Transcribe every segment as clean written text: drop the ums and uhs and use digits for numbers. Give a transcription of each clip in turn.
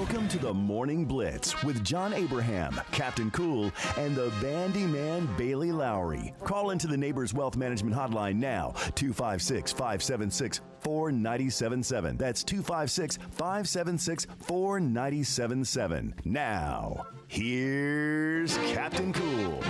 Welcome to the Morning Blitz with John Abraham, Captain Cool, and the Bandiman Bailey Lowery. Call into the Neighbors Wealth Management Hotline now, 256-576-4977. That's 256-576-4977. Now, here's Captain Cool.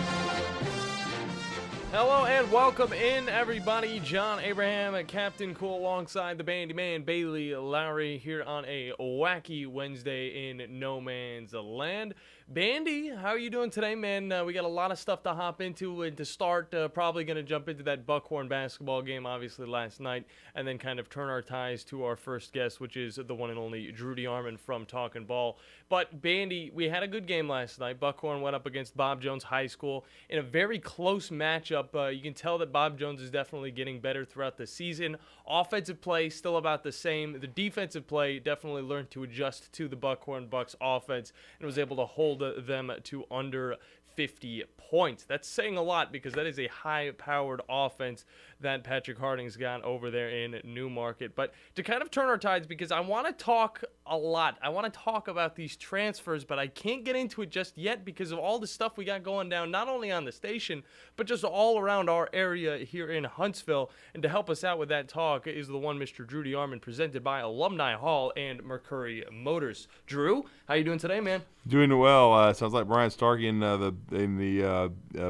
Hello and welcome in, everybody. John Abraham and Captain Cool alongside the Bandiman Bailey Lowery here on a wacky Wednesday in no man's land. Bandy, how are you doing today, man? We got a lot of stuff to hop into, and to start, probably going to jump into that Buckhorn basketball game, obviously, last night, and then kind of turn our ties to our first guest, which is the one and only Drew DeArmond from Talkin Ball. But, Bandy, we had a good game last night. Buckhorn went up against Bob Jones High School in a very close matchup. You can tell that Bob Jones is definitely getting better throughout the season. Offensive play, still about the same. The defensive play definitely learned to adjust to the Buckhorn Bucks offense and was able to hold them to under 50 points. That's saying a lot because that is a high-powered offense that Patrick Harding's got over there in Newmarket. But to kind of turn our tides, because I want to talk a lot. I want to talk about these transfers, but I can't get into it just yet because of all the stuff we got going down, not only on the station, but just all around our area here in Huntsville. And to help us out with that talk is the one Mr. Drew DeArmond, presented by Alumni Hall and Mercury Motors. Drew, how you doing today, man? Doing well. Sounds like Brian Starkey in the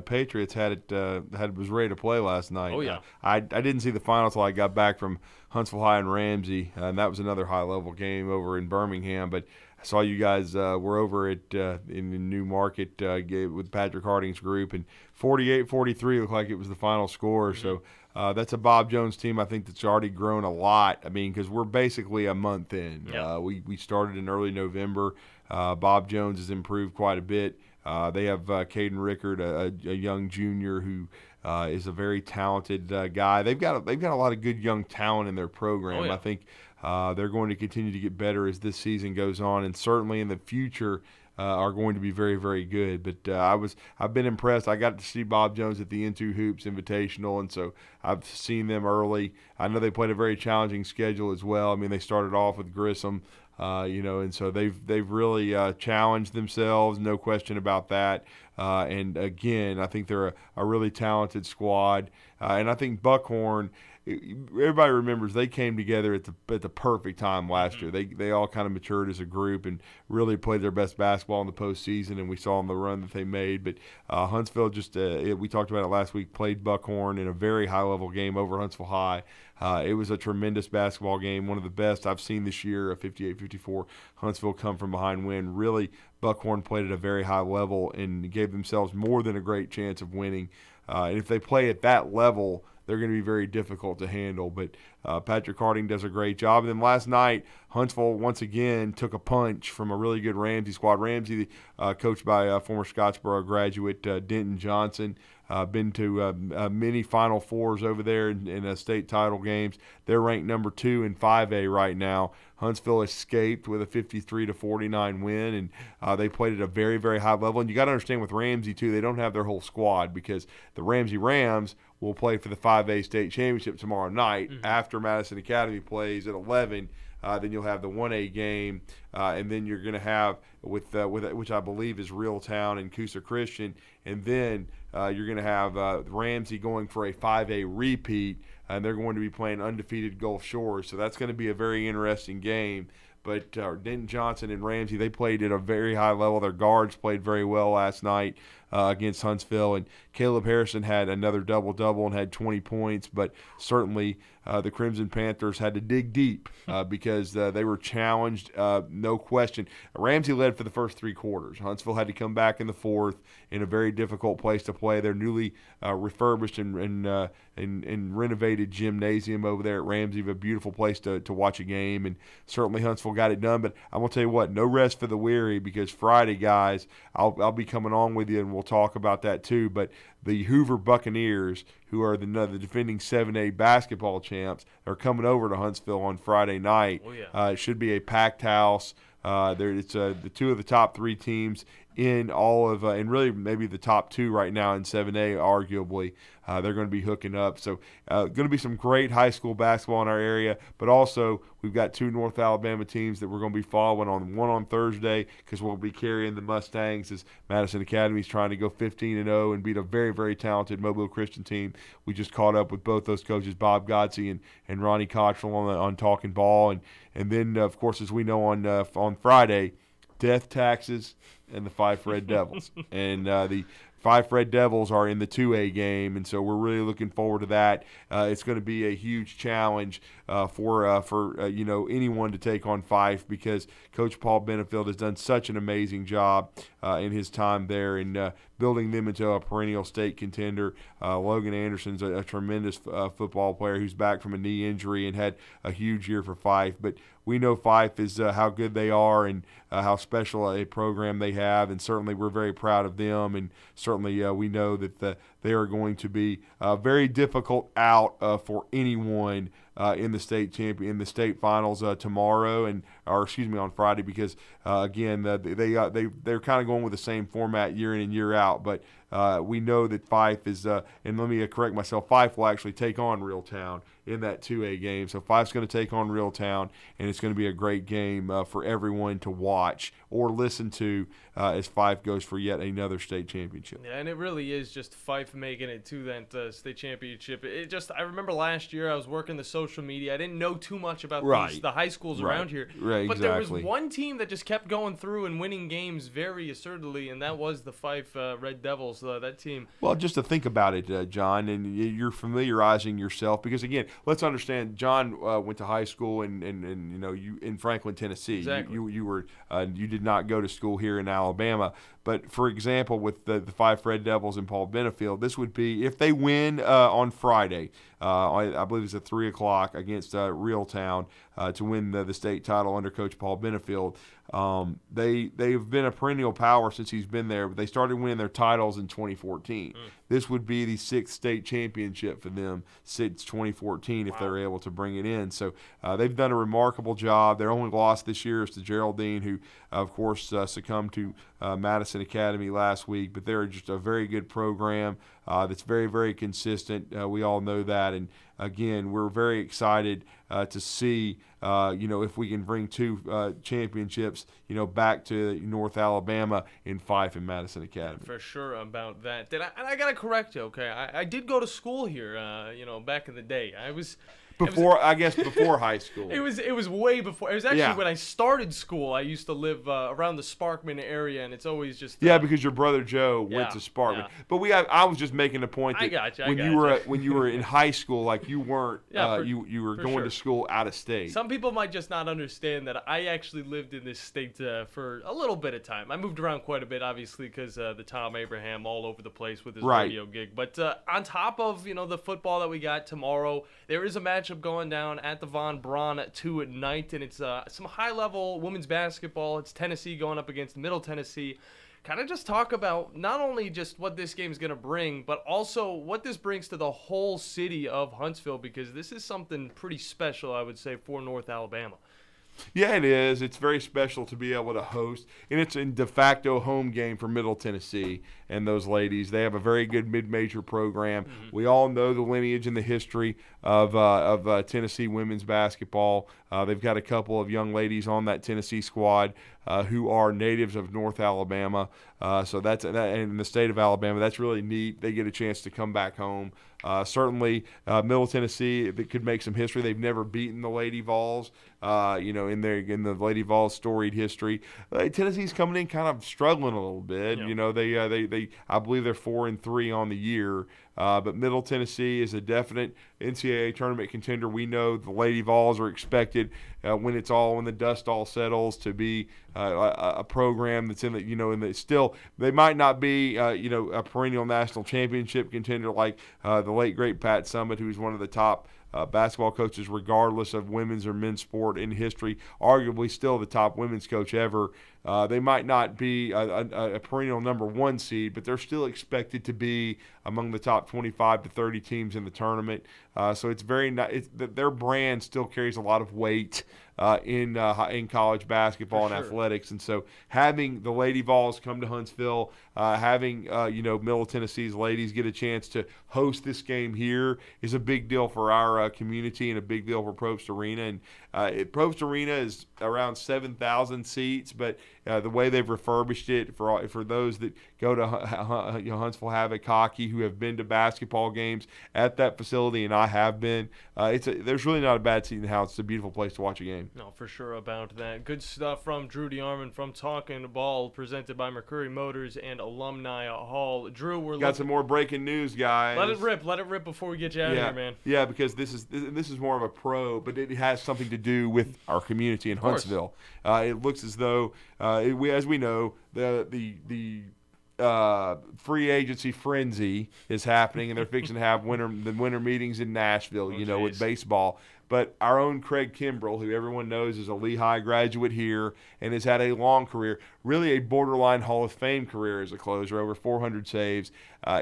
Patriots was ready to play last night. Oh yeah. I didn't see the final until I got back from Huntsville High and Ramsey, and that was another high-level game over in Birmingham. But I saw you guys were over at in the Newmarket with Patrick Harding's group, and 48-43 looked like it was the final score. Mm-hmm. So that's a Bob Jones team, I think, that's already grown a lot. I mean, because we're basically a month in. Yep. We started in early November. Bob Jones has improved quite a bit. They have Caden Rickard, a young junior who is a very talented guy. They've got a lot of good young talent in their program. Oh, yeah. I think they're going to continue to get better as this season goes on, and certainly in the future are going to be very, very good. But I've been impressed. I got to see Bob Jones at the Into Hoops Invitational, and so I've seen them early. I know they played a very challenging schedule as well. I mean, they started off with Grissom. And so they've really challenged themselves, no question about that. And again, I think they're a really talented squad. And I think Buckhorn, everybody remembers they came together at the perfect time last year. They all kind of matured as a group and really played their best basketball in the postseason, and we saw in the run that they made. But Huntsville we talked about it last week, played Buckhorn in a very high-level game over Huntsville High. It was a tremendous basketball game, one of the best I've seen this year, a 58-54 Huntsville come-from-behind win. Really, Buckhorn played at a very high level and gave themselves more than a great chance of winning. And if they play at that level, they're going to be very difficult to handle. But Patrick Harding does a great job. And then last night, Huntsville once again took a punch from a really good Ramsey squad. Ramsey, coached by former Scottsboro graduate Denton Johnson, been to many Final Fours over there in state title games. They're ranked number 2 in 5A right now. Huntsville escaped with a 53-49 win, and they played at a very, very high level. And you got to understand with Ramsey, too, they don't have their whole squad because the Ramsey Rams will play for the 5A state championship tomorrow night after Madison Academy plays at 11. Then you'll have the 1A game, and then you're going to have with which I believe is Reeltown and Coosa Christian, and then you're going to have Ramsey going for a 5A repeat, and they're going to be playing undefeated Gulf Shores. So that's going to be a very interesting game. But Denton Johnson and Ramsey, they played at a very high level. Their guards played very well last night against Huntsville. And Caleb Harrison had another double-double and had 20 points. But certainly the Crimson Panthers had to dig deep because they were challenged, no question. Ramsey led for the first 3 quarters. Huntsville had to come back in the fourth in a very difficult place to play. Their newly refurbished and renovated gymnasium over there at Ramsey, a beautiful place to watch a game. And certainly Huntsville got it done. But I'm going to tell you what, no rest for the weary, because Friday, guys, I'll be coming on with you and we'll talk about that too. But the Hoover Buccaneers, who are the defending 7A basketball champs, are coming over to Huntsville on Friday night. Oh, yeah. It should be a packed house. It's the 2 of the top 3 teams in all of and really maybe the top 2 right now in 7A, arguably. They're going to be hooking up. So going to be some great high school basketball in our area, but also we've got 2 North Alabama teams that we're going to be following one on Thursday because we'll be carrying the Mustangs as Madison Academy is trying to go 15-0 and beat a very, very talented Mobile Christian team. We just caught up with both those coaches, Bob Godsey and Ronnie Cottrell on Talkin Ball. And then, of course, as we know on Friday, Death, Taxes, and the Fife Red Devils. And the Fife Red Devils are in the 2A game, and so we're really looking forward to that. It's going to be a huge challenge for anyone to take on Fife because Coach Paul Benefield has done such an amazing job in his time there in building them into a perennial state contender. Logan Anderson's a tremendous football player who's back from a knee injury and had a huge year for Fife. But we know Fife is how good they are and how special a program they have, and certainly we're very proud of them, and certainly we know that they are going to be very difficult out for anyone in the state finals tomorrow on Friday because again they're kind of going with the same format year in and year out, but we know that Fife is and let me correct myself, Fife will actually take on Reeltown in that 2A game. So Fife's going to take on Reeltown, and it's going to be a great game for everyone to watch or listen to as Fife goes for yet another state championship. Yeah, and it really is just Fife making it to that state championship. I remember last year I was working the social media. I didn't know too much about the high schools around here. Right, but exactly. there was one team that just kept going through and winning games very assertively, and that was the Fife Red Devils, that team. Well, just to think about it, John, and you're familiarizing yourself because, again, let's understand John went to high school you in Franklin, Tennessee. Exactly. You did not go to school here in Alabama. But, for example, with the Fife Red Devils and Paul Benefield, this would be, if they win on Friday, I believe it's at 3 o'clock against Reeltown to win the state title under Coach Paul Benefield. They've been a perennial power since he's been there, but they started winning their titles in 2014. This would be the 6th state championship for them since 2014 if they're able to bring it in. So they've done a remarkable job. Their only loss this year is to Geraldine, who, of course, succumbed to Madison Academy last week, but they're just a very good program that's very, very consistent. We all know that, and again, we're very excited to see, if we can bring 2 championships, back to North Alabama in Fife and Madison Academy. For sure about that. I got to correct you, okay? I did go to school here, back in the day. Before high school. It was way before. It was actually when I started school. I used to live around the Sparkman area, and it's always just because your brother Joe went to Sparkman. Yeah. But I was just making a point that when you were in high school, like you weren't you were going to school out of state. Some people might just not understand that I actually lived in this state for a little bit of time. I moved around quite a bit, obviously, because the Tom Abraham all over the place with his radio gig. But on top of the football that we got tomorrow, there is a matchup going down at the Von Braun tonight, and it's some high-level women's basketball. It's Tennessee going up against Middle Tennessee. Kind of just talk about not only just what this game is going to bring, but also what this brings to the whole city of Huntsville, because this is something pretty special, I would say, for North Alabama. Yeah, it is. It's very special to be able to host, and it's a de facto home game for Middle Tennessee and those ladies. They have a very good mid-major program. Mm-hmm. We all know the lineage and the history of Tennessee women's basketball. They've got a couple of young ladies on that Tennessee squad who are natives of North Alabama. So that's in the state of Alabama. That's really neat. They get a chance to come back home. Certainly, Middle Tennessee could make some history. They've never beaten the Lady Vols, in the Lady Vols' storied history. Tennessee's coming in kind of struggling a little bit. Yeah. They I believe they're 4-3 on the year. But Middle Tennessee is a definite NCAA tournament contender. We know the Lady Vols are expected when the dust all settles to be a program that's still they might not be a perennial national championship contender like the late great Pat Summitt, who's one of the top basketball coaches, regardless of women's or men's sport in history, arguably still the top women's coach ever. They might not be a perennial number 1 seed, but they're still expected to be among the top 25 to 30 teams in the tournament. So it's their brand still carries a lot of weight in college basketball and athletics. And so having the Lady Vols come to Huntsville, having Middle Tennessee's ladies get a chance to host this game here is a big deal for our community and a big deal for Probst Arena. And Probst Arena is around 7,000 seats, but the way they've refurbished it for those that go to Huntsville Havoc Hockey who have been to basketball games at that facility, and I have been, there's really not a bad seat in the house. It's a beautiful place to watch a game. No, for sure about that. Good stuff from Drew DeArmond from Talkin Ball, presented by Mercury Motors and Alumni Hall. Drew, we're got some more breaking news, guys. Let it rip before we get you out of here, man. Yeah, because this is more of a pro, but it has something to do with our community in Huntsville. It looks as though, as we know, the free agency frenzy is happening, and they're fixing to have the winter meetings in Nashville, with baseball. But our own Craig Kimbrell, who everyone knows is a Lehigh graduate here and has had a long career, really a borderline Hall of Fame career as a closer, over 400 saves.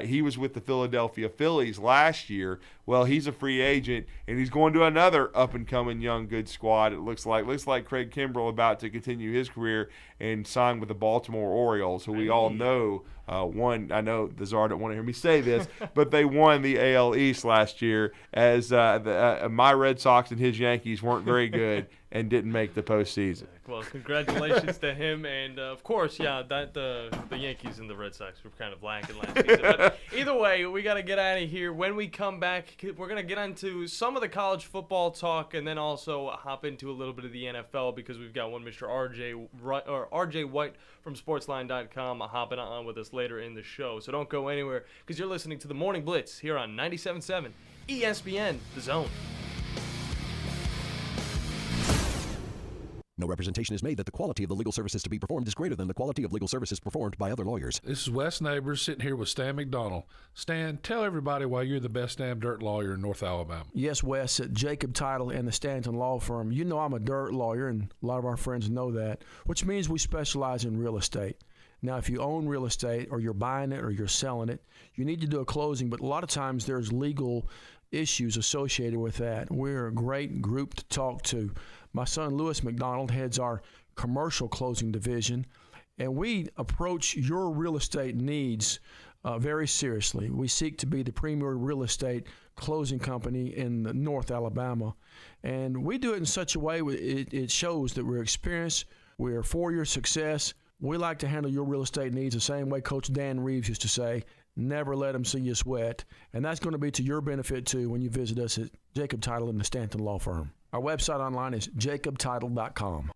He was with the Philadelphia Phillies last year. Well, he's a free agent, and he's going to another up-and-coming young good squad, it looks like. Looks like Craig Kimbrell about to continue his career and sign with the Baltimore Orioles, who we all know won. I know the Czar don't want to hear me say this, but they won the AL East last year as my Red Sox and his Yankees weren't very good and didn't make the postseason. Well, congratulations to him, and of course, that the Yankees and the Red Sox were kind of lacking last season. But either way, we got to get out of here. When we come back, we're gonna get into some of the college football talk, and then also hop into a little bit of the NFL because we've got one Mr. RJ White from Sportsline.com hopping on with us later in the show. So don't go anywhere because you're listening to the Morning Blitz here on 97.7 ESPN, The Zone. No representation is made that the quality of the legal services to be performed is greater than the quality of legal services performed by other lawyers. This is Wes Neighbors sitting here with Stan McDonald. Stan, tell everybody why you're the best damn dirt lawyer in North Alabama. Yes, Wes, at Jacob Title and the Stanton Law Firm. You know I'm a dirt lawyer, and a lot of our friends know that, which means we specialize in real estate. Now, if you own real estate or you're buying it or you're selling it, you need to do a closing, but a lot of times there's legal issues associated with that. We're a great group to talk to. My son, Lewis McDonald, heads our commercial closing division, and we approach your real estate needs very seriously. We seek to be the premier real estate closing company in North Alabama, and we do it in such a way it shows that we're experienced, we're for your success. We like to handle your real estate needs the same way Coach Dan Reeves used to say, never let them see you sweat. And that's going to be to your benefit, too, when you visit us at Jacob Title and the Stanton Law Firm. Our website online is jacobtitle.com.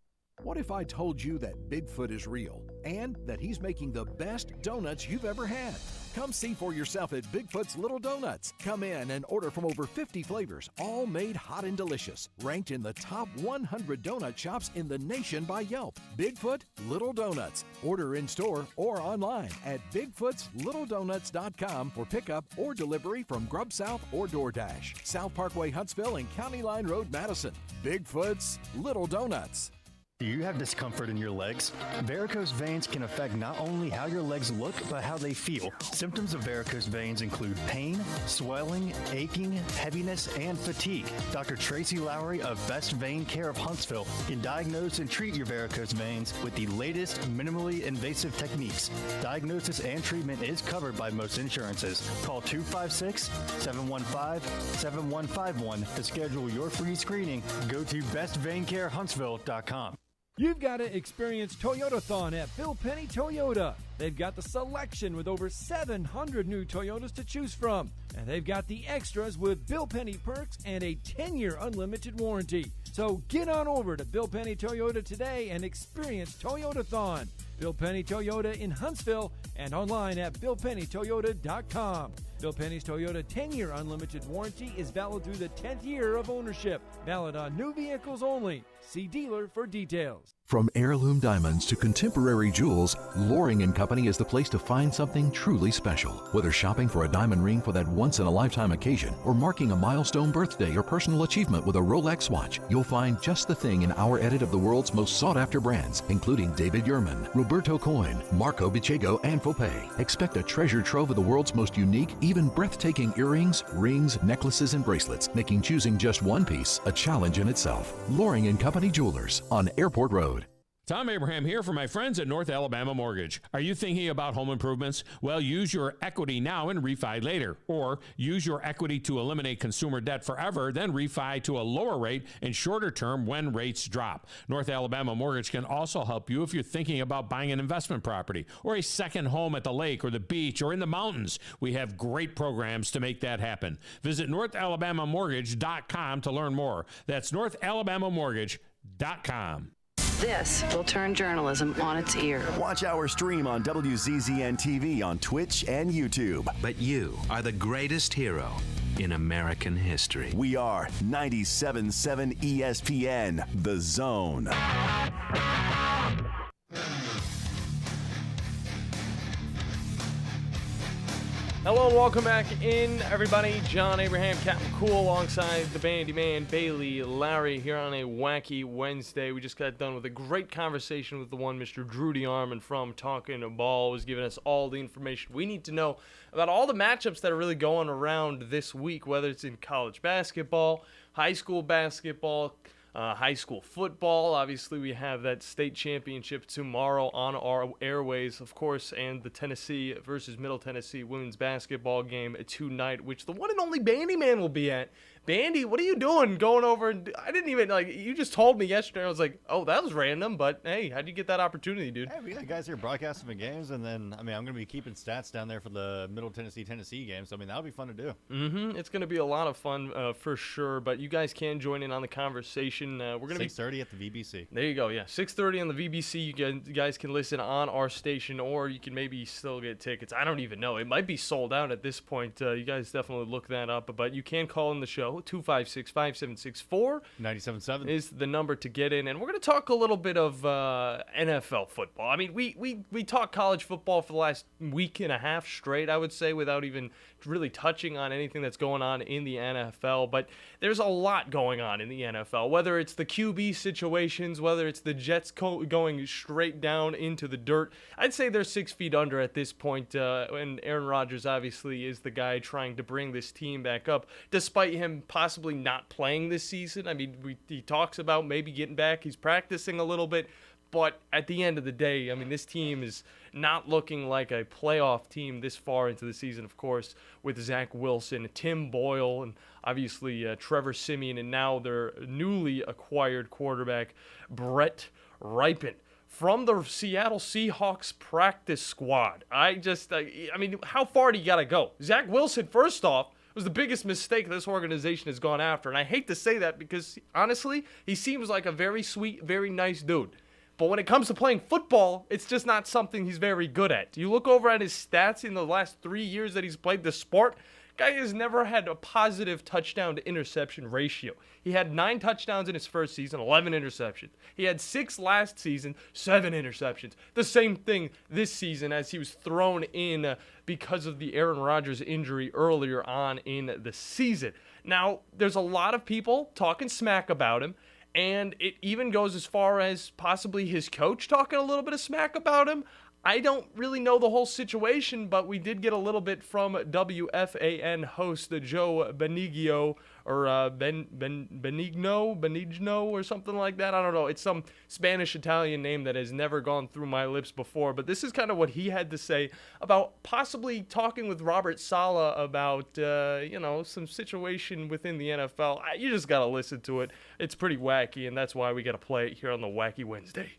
What if I told you that Bigfoot is real and that he's making the best donuts you've ever had? Come see for yourself at Bigfoot's Little Donuts. Come in and order from over 50 flavors, all made hot and delicious. Ranked in the top 100 donut shops in the nation by Yelp. Bigfoot Little Donuts. Order in store or online at bigfootslittledonuts.com for pickup or delivery from Grub South or DoorDash. South Parkway, Huntsville, and County Line Road, Madison. Bigfoot's Little Donuts. Do you have discomfort in your legs? Varicose veins can affect not only how your legs look, but how they feel. Symptoms of varicose veins include pain, swelling, aching, heaviness, and fatigue. Dr. Tracy Lowery of Best Vein Care of Huntsville can diagnose and treat your varicose veins with the latest minimally invasive techniques. Diagnosis and treatment is covered by most insurances. Call 256-715-7151 to schedule your free screening. Go to bestveincarehuntsville.com. You've got to experience Toyotathon at Bill Penny Toyota. They've got the selection with over 700 new Toyotas to choose from. And they've got the extras with Bill Penny perks and a 10-year unlimited warranty. So get on over to Bill Penny Toyota today and experience Toyotathon. Bill Penny Toyota in Huntsville and online at BillPennyToyota.com. Bill Penny's Toyota 10-year unlimited warranty is valid through the 10th year of ownership. Valid on new vehicles only. See dealer for details. From heirloom diamonds to contemporary jewels, Loring & Company is the place to find something truly special. Whether shopping for a diamond ring for that once-in-a-lifetime occasion or marking a milestone birthday or personal achievement with a Rolex watch, you'll find just the thing in our edit of the world's most sought-after brands, including David Yurman, Roberto Coin, Marco Bicego, and Fopé. Expect a treasure trove of the world's most unique, even breathtaking earrings, rings, necklaces, and bracelets, making choosing just one piece a challenge in itself. Loring & Company Jewelers on Airport Road. Tom Abraham here for my friends at North Alabama Mortgage. Are you thinking about home improvements? Well, use your equity now and refi later. Or use your equity to eliminate consumer debt forever, then refi to a lower rate and shorter term when rates drop. North Alabama Mortgage can also help you if you're thinking about buying an investment property or a second home at the lake or the beach or in the mountains. We have great programs to make that happen. Visit NorthAlabamaMortgage.com to learn more. That's NorthAlabamaMortgage.com. This will turn journalism on its ear. Watch our stream on WZZN TV on Twitch and YouTube. But you are the greatest hero in American history. We are 97.7 ESPN, The Zone. Hello and welcome back in, everybody. John Abraham, Captain Cool, alongside the Bandiman, Bailey Lowery, here on a wacky Wednesday. We just got done with a great conversation with the one Mr. Drew DeArmond from Talkin Ball, was giving us all the information we need to know about all the matchups that are really going around this week, whether it's in college basketball, high school basketball, high school football. Obviously, we have that state championship tomorrow on our airways, of course, and the Tennessee versus Middle Tennessee women's basketball game tonight, which the one and only Bandiman will be at. Bandy, what are you doing going over? I didn't even, you just told me yesterday. I was like, oh, that was random, but hey, how'd you get that opportunity, dude? Hey, we got guys here broadcasting the games, and then, I'm going to be keeping stats down there for the Middle Tennessee game, so, that'll be fun to do. It's going to be a lot of fun for sure, but you guys can join in on the conversation. We're going to 6:30 at the VBC. There you go, yeah. 6:30 on the VBC. You guys can listen on our station, or you can maybe still get tickets. I don't even know. It might be sold out at this point. You guys definitely look that up, but you can call in the show, 256-5764. 97.7 is the number to get in, and we're going to talk a little bit of NFL football. I mean, we talked college football for the last week and a half straight, I would say, without even really touching on anything that's going on in the NFL, but there's a lot going on in the NFL, whether it's the QB situations, whether it's the Jets going straight down into the dirt. I'd say they're 6 feet under at this point, and Aaron Rodgers obviously is the guy trying to bring this team back up, despite him possibly not playing this season. I mean, he talks about maybe getting back. He's practicing a little bit. But at the end of the day, I mean, this team is not looking like a playoff team this far into the season, of course, with Zach Wilson, Tim Boyle, and obviously Trevor Siemian, and now their newly acquired quarterback, Brett Rypien, from the Seattle Seahawks practice squad. I mean, how far do you got to go? Zach Wilson, first off, was the biggest mistake this organization has gone after. And I hate to say that because, honestly, he seems like a very sweet, very nice dude. But when it comes to playing football, it's just not something he's very good at. You look over at his stats in the last 3 years that he's played the sport, guy has never had a positive touchdown to interception ratio. He had 9 touchdowns in his first season, 11 interceptions. He had 6 last season, 7 interceptions. The same thing this season as he was thrown in because of the Aaron Rodgers injury earlier on in the season. Now, there's a lot of people talking smack about him, and it even goes as far as possibly his coach talking a little bit of smack about him. I don't really know the whole situation, but we did get a little bit from WFAN host Joe Benigno, or Benigno or something like that. I don't know. It's some Spanish-Italian name that has never gone through my lips before, but this is kind of what he had to say about possibly talking with Robert Saleh about, some situation within the NFL. You just got to listen to it. It's pretty wacky, and that's why we got to play it here on the Wacky Wednesday.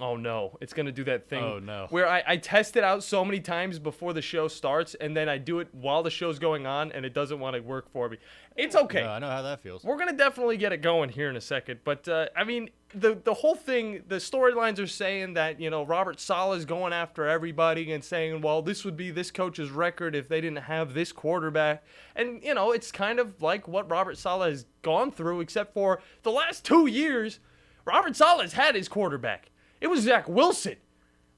Oh, no. It's going to do that thing. Oh, no. Where I test it out so many times before the show starts, and then I do it while the show's going on, and it doesn't want to work for me. It's okay. No, I know how that feels. We're going to definitely get it going here in a second. But, I mean, the whole thing, the storylines are saying that, Robert Saleh's going after everybody and saying, well, this would be this coach's record if they didn't have this quarterback. And, it's kind of like what Robert Saleh has gone through, except for the last 2 years, Robert Saleh's had his quarterback. It was Zach Wilson.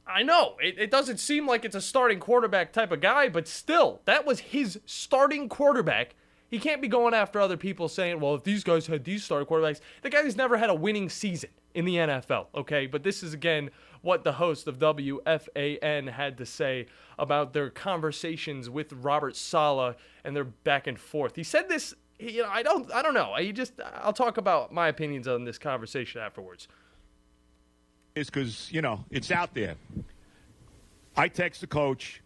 I know, it doesn't seem like it's a starting quarterback type of guy, but still, that was his starting quarterback. He can't be going after other people saying, well, if these guys had these starting quarterbacks. The guy's never had a winning season in the NFL, okay? But this is, again, what the host of WFAN had to say about their conversations with Robert Saleh and their back and forth. He said this, I don't know. I'll talk about my opinions on this conversation afterwards. Is because, it's out there. I text the coach.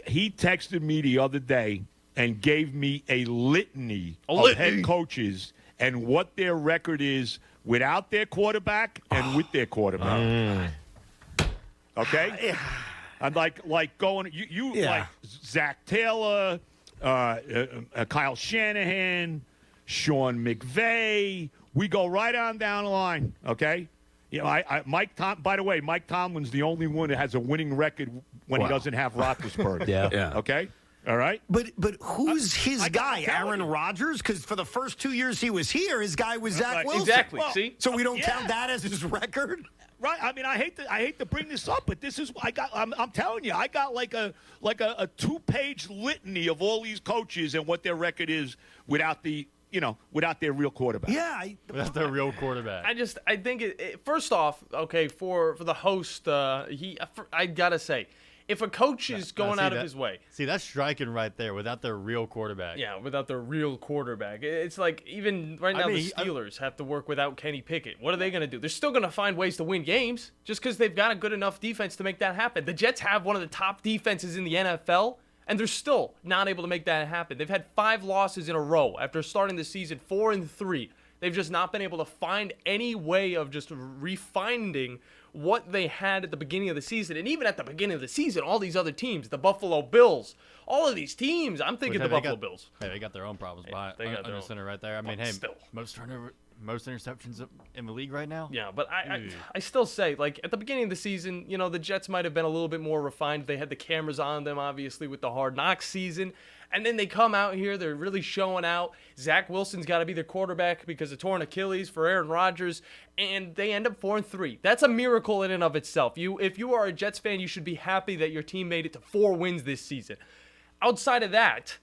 He texted me the other day and gave me a litany of head coaches and what their record is without their quarterback and with their quarterback. Okay? I'm like going, like Zach Taylor, Kyle Shanahan, Sean McVay. We go right on down the line, okay? By the way, Mike Tomlin's the only one that has a winning record when he doesn't have Roethlisberger. Yeah. Okay? All right? But who's his guy? Aaron Rodgers? Because for the first 2 years he was here, his guy was Zach Wilson. Exactly. See? So we don't count that as his record? Right. I mean, I hate to bring this up, but this is I got. I'm telling you, I got like a 2-page litany of all these coaches and what their record is without their real quarterback. Yeah. Without their real quarterback. I think first off, okay, for the host, I gotta say, if a coach is going out of his way. See, that's striking right there without their real quarterback. Yeah, without their real quarterback. It's like even right now the Steelers have to work without Kenny Pickett. What are they going to do? They're still going to find ways to win games just because they've got a good enough defense to make that happen. The Jets have one of the top defenses in the NFL, and they're still not able to make that happen. They've had 5 losses in a row after starting the season 4-3. They've just not been able to find any way of just refinding what they had at the beginning of the season. And even at the beginning of the season, all these other teams, the Buffalo Bills, all of these teams, I'm thinking the Buffalo Bills. Hey, they got their own problems under center right there. I mean, still. most interceptions in the league right now. Yeah, but I still say, like, at the beginning of the season, the Jets might have been a little bit more refined. They had the cameras on them, obviously, with the Hard Knocks season. And then they come out here, they're really showing out. Zach Wilson's got to be their quarterback because of torn Achilles for Aaron Rodgers, and they end up 4-3. That's a miracle in and of itself. If you are a Jets fan, you should be happy that your team made it to 4 wins this season. Outside of that,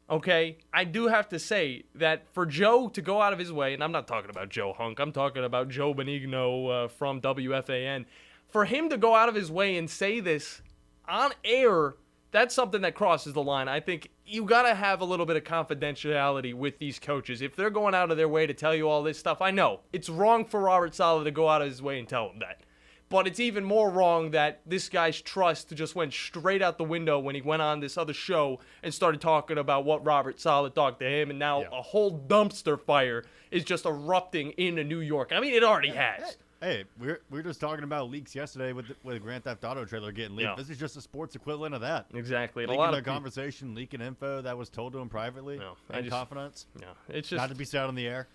okay, I do have to say that for Joe to go out of his way, and I'm not talking about Joe Hunk, I'm talking about Joe Benigno from WFAN, for him to go out of his way and say this on air, that's something that crosses the line. I think you got to have a little bit of confidentiality with these coaches. If they're going out of their way to tell you all this stuff, I know it's wrong for Robert Saleh to go out of his way and tell them that. But it's even more wrong that this guy's trust just went straight out the window when he went on this other show and started talking about what Robert Saleh talked to him, and now a whole dumpster fire is just erupting in New York. I mean, it already has. Hey, we were just talking about leaks yesterday with the Grand Theft Auto trailer getting leaked. Yeah. This is just a sports equivalent of that. Exactly. Leaking their conversation, leaking info that was told to him privately in confidence. Yeah, it's just not to be said on the air.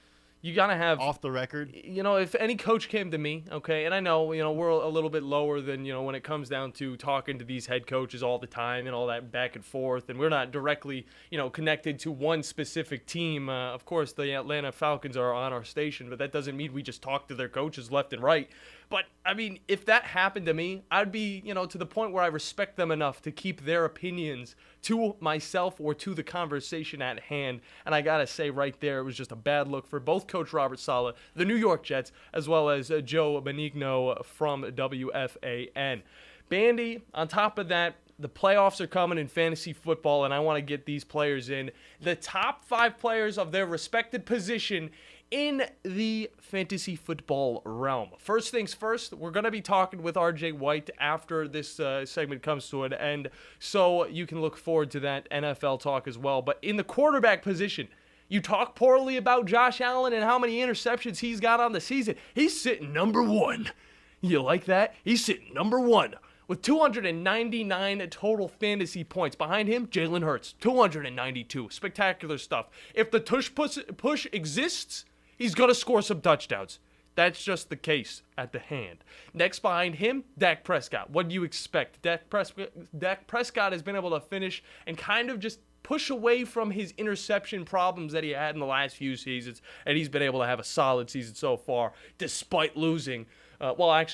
You got to have off the record. If any coach came to me, okay, and I know, we're a little bit lower than, when it comes down to talking to these head coaches all the time and all that back and forth, and we're not directly, connected to one specific team. Of course, the Atlanta Falcons are on our station, but that doesn't mean we just talk to their coaches left and right. But, I mean, if that happened to me, I'd be, to the point where I respect them enough to keep their opinions to myself or to the conversation at hand. And I got to say right there, it was just a bad look for both Coach Robert Saleh, the New York Jets, as well as Joe Benigno from WFAN. Bandy, on top of that, the playoffs are coming in fantasy football, and I want to get these players in. The top 5 players of their respected position in the fantasy football realm. First things first, we're going to be talking with RJ White after this segment comes to an end, so you can look forward to that NFL talk as well. But in the quarterback position, you talk poorly about Josh Allen and how many interceptions he's got on the season. He's sitting number 1. You like that? He's sitting number 1 with 299 total fantasy points. Behind him, Jalen Hurts, 292. Spectacular stuff. If the push exists, he's going to score some touchdowns. That's just the case at the hand. Next behind him, Dak Prescott. What do you expect? Dak Prescott has been able to finish and kind of just push away from his interception problems that he had in the last few seasons, and he's been able to have a solid season so far, despite losing. I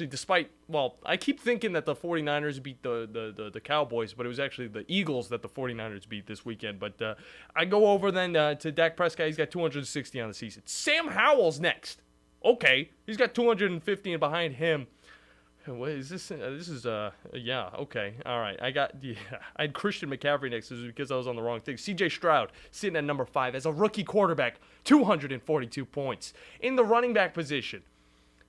keep thinking that the 49ers beat the Cowboys, but it was actually the Eagles that the 49ers beat this weekend. But I go over then to Dak Prescott. He's got 260 on the season. Sam Howell's next. Okay, he's got 250, and behind him, what is this? Okay, all right. I had Christian McCaffrey next. This is because I was on the wrong thing. C.J. Stroud sitting at number 5 as a rookie quarterback, 242 points. In the running back position,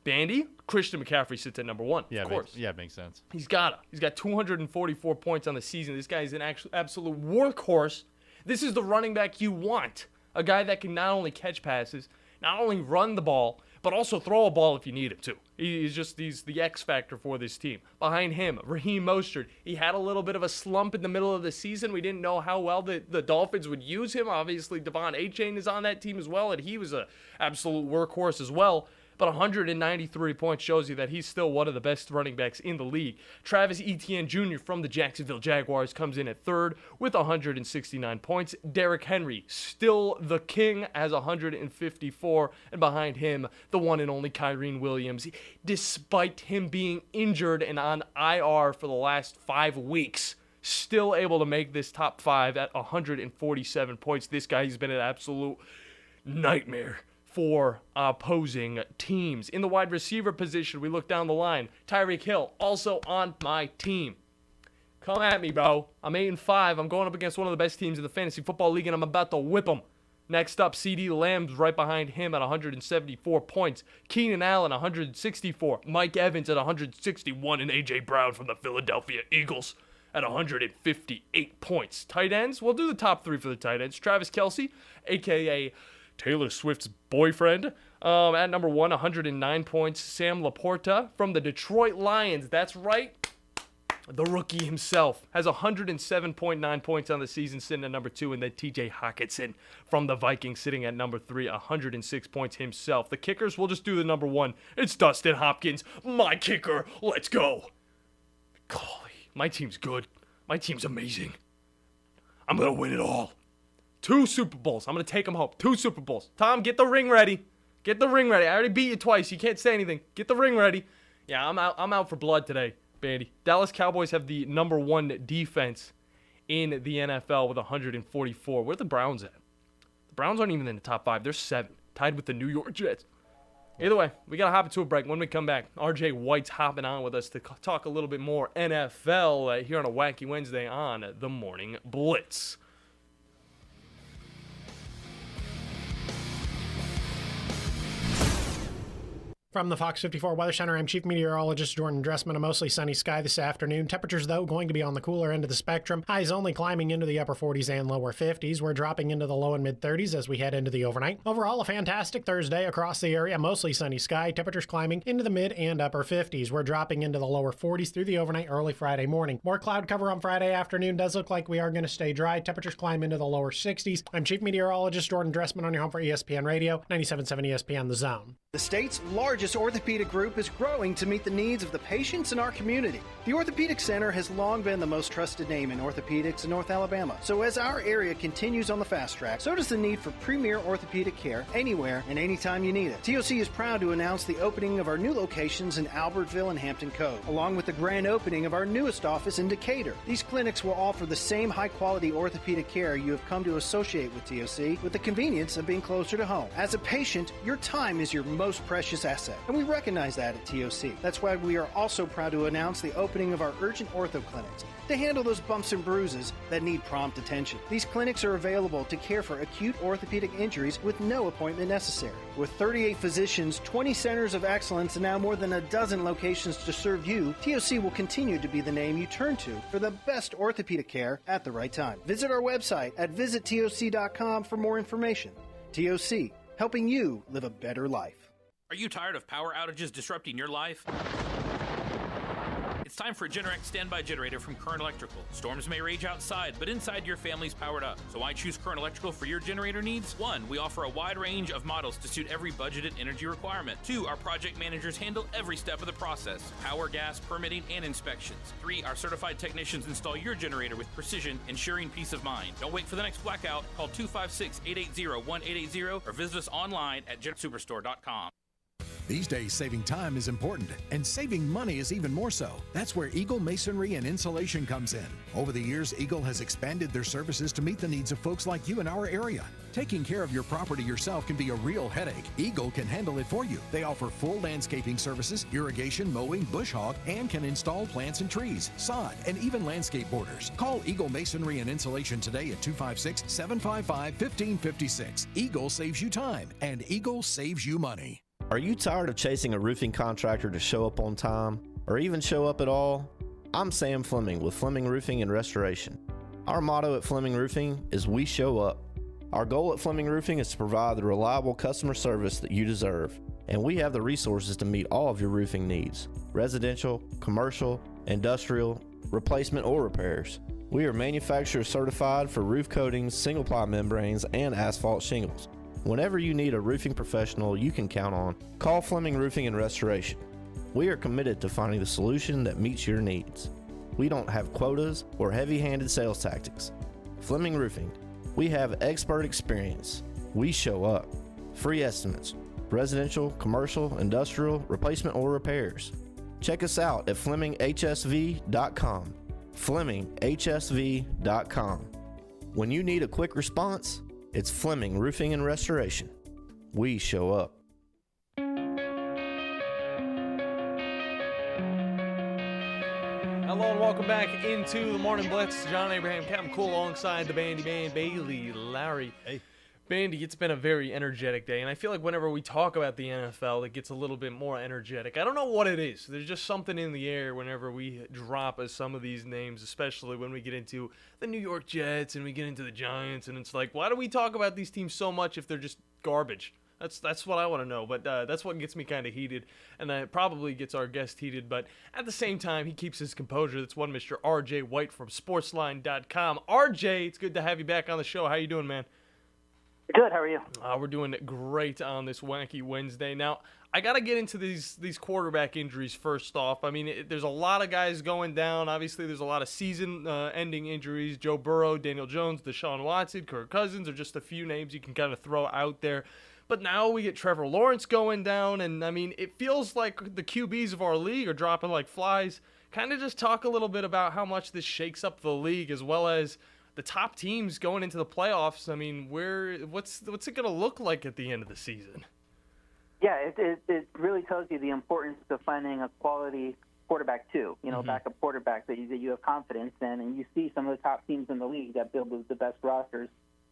Bandy, Christian McCaffrey sits at number 1. Yeah, of course. It makes sense. He's got 244 points on the season. This guy is an absolute workhorse. This is the running back you want. A guy that can not only catch passes, not only run the ball, but also throw a ball if you need him to. He's the X factor for this team. Behind him, Raheem Mostert. He had a little bit of a slump in the middle of the season. We didn't know how well the Dolphins would use him. Obviously, Devon Achane is on that team as well, and he was an absolute workhorse as well. But 193 points shows you that he's still one of the best running backs in the league. Travis Etienne Jr. from the Jacksonville Jaguars comes in at 3rd with 169 points. Derrick Henry, still the king, has 154. And behind him, the one and only Kyren Williams. Despite him being injured and on IR for the last 5 weeks, still able to make this top 5 at 147 points. This guy has been an absolute nightmare for opposing teams. In the wide receiver position, we look down the line. Tyreek Hill, also on my team. Come at me, bro. I'm 8-5. I'm going up against one of the best teams in the fantasy football league, and I'm about to whip them. Next up, CeeDee Lamb's right behind him at 174 points. Keenan Allen, 164. Mike Evans at 161, and A.J. Brown from the Philadelphia Eagles at 158 points. Tight ends, we'll do the top 3 for the tight ends. Travis Kelce, a.k.a. Taylor Swift's boyfriend, at number 1, 109 points. Sam Laporta from the Detroit Lions. That's right. The rookie himself has 107.9 points on the season, sitting at number 2. And then TJ Hockenson from the Vikings sitting at number 3, 106 points himself. The kickers, we'll just do the number 1. It's Dustin Hopkins, my kicker. Let's go. Golly, my team's good. My team's amazing. I'm going to win it all. 2 Super Bowls. I'm going to take them home. 2 Super Bowls. Tom, get the ring ready. Get the ring ready. I already beat you twice. You can't say anything. Get the ring ready. Yeah, I'm out for blood today, Bandy. Dallas Cowboys have the number 1 defense in the NFL with 144. Where are the Browns at? The Browns aren't even in the top 5. They're 7, tied with the New York Jets. Either way, we got to hop into a break. When we come back, RJ White's hopping on with us to talk a little bit more NFL here on a Wacky Wednesday on the Morning Blitz. From the Fox 54 Weather Center, I'm Chief Meteorologist Jordan Dressman. A mostly sunny sky this afternoon. Temperatures, though, going to be on the cooler end of the spectrum. Highs only climbing into the upper 40s and lower 50s. We're dropping into the low and mid 30s as we head into the overnight. Overall, a fantastic Thursday across the area. Mostly sunny sky. Temperatures climbing into the mid and upper 50s. We're dropping into the lower 40s through the overnight early Friday morning. More cloud cover on Friday afternoon. Does look like we are going to stay dry. Temperatures climb into the lower 60s. I'm Chief Meteorologist Jordan Dressman on your home for ESPN Radio, 97.7 ESPN The Zone. The state's largest orthopedic group is growing to meet the needs of the patients in our community. The Orthopedic Center has long been the most trusted name in orthopedics in North Alabama. So as our area continues on the fast track, so does the need for premier orthopedic care anywhere and anytime you need it. TOC is proud to announce the opening of our new locations in Albertville and Hampton Cove, along with the grand opening of our newest office in Decatur. These clinics will offer the same high-quality orthopedic care you have come to associate with TOC, with the convenience of being closer to home. As a patient, your time is your most precious asset, and we recognize that at TOC. That's why we are also proud to announce the opening of our urgent ortho clinics to handle those bumps and bruises that need prompt attention. These clinics are available to care for acute orthopedic injuries with no appointment necessary. With 38 physicians, 20 centers of excellence, and now more than a dozen locations to serve you, TOC will continue to be the name you turn to for the best orthopedic care at the right time. Visit our website at visittoc.com for more information. TOC, helping you live a better life. Are you tired of power outages disrupting your life? It's time for a Generac standby generator from Current Electrical. Storms may rage outside, but inside your family's powered up. So why choose Current Electrical for your generator needs? 1, we offer a wide range of models to suit every budgeted energy requirement. 2, our project managers handle every step of the process: power, gas, permitting, and inspections. 3, our certified technicians install your generator with precision, ensuring peace of mind. Don't wait for the next blackout. Call 256-880-1880 or visit us online at GenSuperstore.com. These days, saving time is important, and saving money is even more so. That's where Eagle Masonry and Insulation comes in. Over the years, Eagle has expanded their services to meet the needs of folks like you in our area. Taking care of your property yourself can be a real headache. Eagle can handle it for you. They offer full landscaping services, irrigation, mowing, bush hog, and can install plants and trees, sod, and even landscape borders. Call Eagle Masonry and Insulation today at 256-755-1556. Eagle saves you time, and Eagle saves you money. Are you tired of chasing a roofing contractor to show up on time, or even show up at all? I'm Sam Fleming with Fleming Roofing and Restoration. Our motto at Fleming Roofing is "We show up." Our goal at Fleming Roofing is to provide the reliable customer service that you deserve, and we have the resources to meet all of your roofing needs: residential, commercial, industrial, replacement, or repairs. We are manufacturer certified for roof coatings, single-ply membranes, and asphalt shingles. Whenever you need a roofing professional you can count on, call Fleming Roofing and Restoration. We are committed to finding the solution that meets your needs. We don't have quotas or heavy-handed sales tactics. Fleming Roofing, we have expert experience. We show up. Free estimates, residential, commercial, industrial, replacement, or repairs. Check us out at FlemingHSV.com. FlemingHSV.com. When you need a quick response, it's Fleming Roofing and Restoration. We show up. Hello and welcome back into the Morning Blitz. John Abraham, Captain Cool, alongside the Bandiman, Bailey Lowery. Hey. Bandy, it's been a very energetic day, and I feel like whenever we talk about the NFL, it gets a little bit more energetic. I don't know what it is. There's just something in the air whenever we drop some of these names, especially when we get into the New York Jets and we get into the Giants, and it's like, why do we talk about these teams so much if they're just garbage? That's what I want to know, but that's what gets me kind of heated, and that probably gets our guest heated, but at the same time, he keeps his composure. That's one Mr. RJ White from Sportsline.com. RJ, it's good to have you back on the show. How you doing, man? Good, how are you? We're doing great on this wacky Wednesday. Now, I got to get into these quarterback injuries first off. I mean, there's a lot of guys going down. Obviously, there's a lot of season-ending injuries. Joe Burrow, Daniel Jones, Deshaun Watson, Kirk Cousins are just a few names you can kind of throw out there. But now we get Trevor Lawrence going down, and, I mean, it feels like the QBs of our league are dropping like flies. Kind of just talk a little bit about how much this shakes up the league, as well as the top teams going into the playoffs. I mean, what's it going to look like at the end of the season? Yeah, it really tells you the importance of finding a quality quarterback too. You know, backup quarterback that you have confidence in, and you see some of the top teams in the league that build the best rosters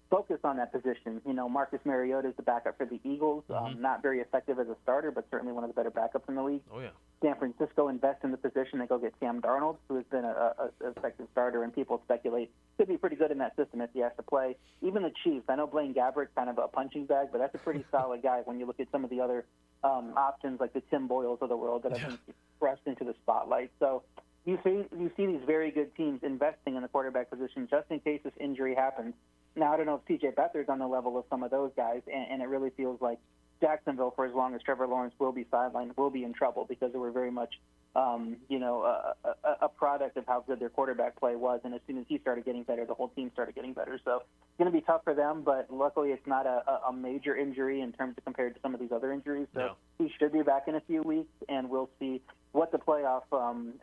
focus on that position. You know, Marcus Mariota is the backup for the Eagles. Not very effective as a starter, but certainly one of the better backups in the league. Oh, yeah. San Francisco invests in the position. They go get Sam Darnold, who has been an effective starter, and people speculate could be pretty good in that system if he has to play. Even the Chiefs, I know Blaine Gabbert's kind of a punching bag, but that's a pretty solid guy when you look at some of the other options like the Tim Boyles of the world that have been thrust into the spotlight. So you see these very good teams investing in the quarterback position just in case this injury happens. Now, I don't know if C.J. Beathard's on the level of some of those guys, and it really feels like Jacksonville, for as long as Trevor Lawrence will be sidelined, will be in trouble because they were very much, a product of how good their quarterback play was. And as soon as he started getting better, the whole team started getting better. So it's going to be tough for them, but luckily it's not a major injury in terms of compared to some of these other injuries. So he should be back in a few weeks, and we'll see what the playoff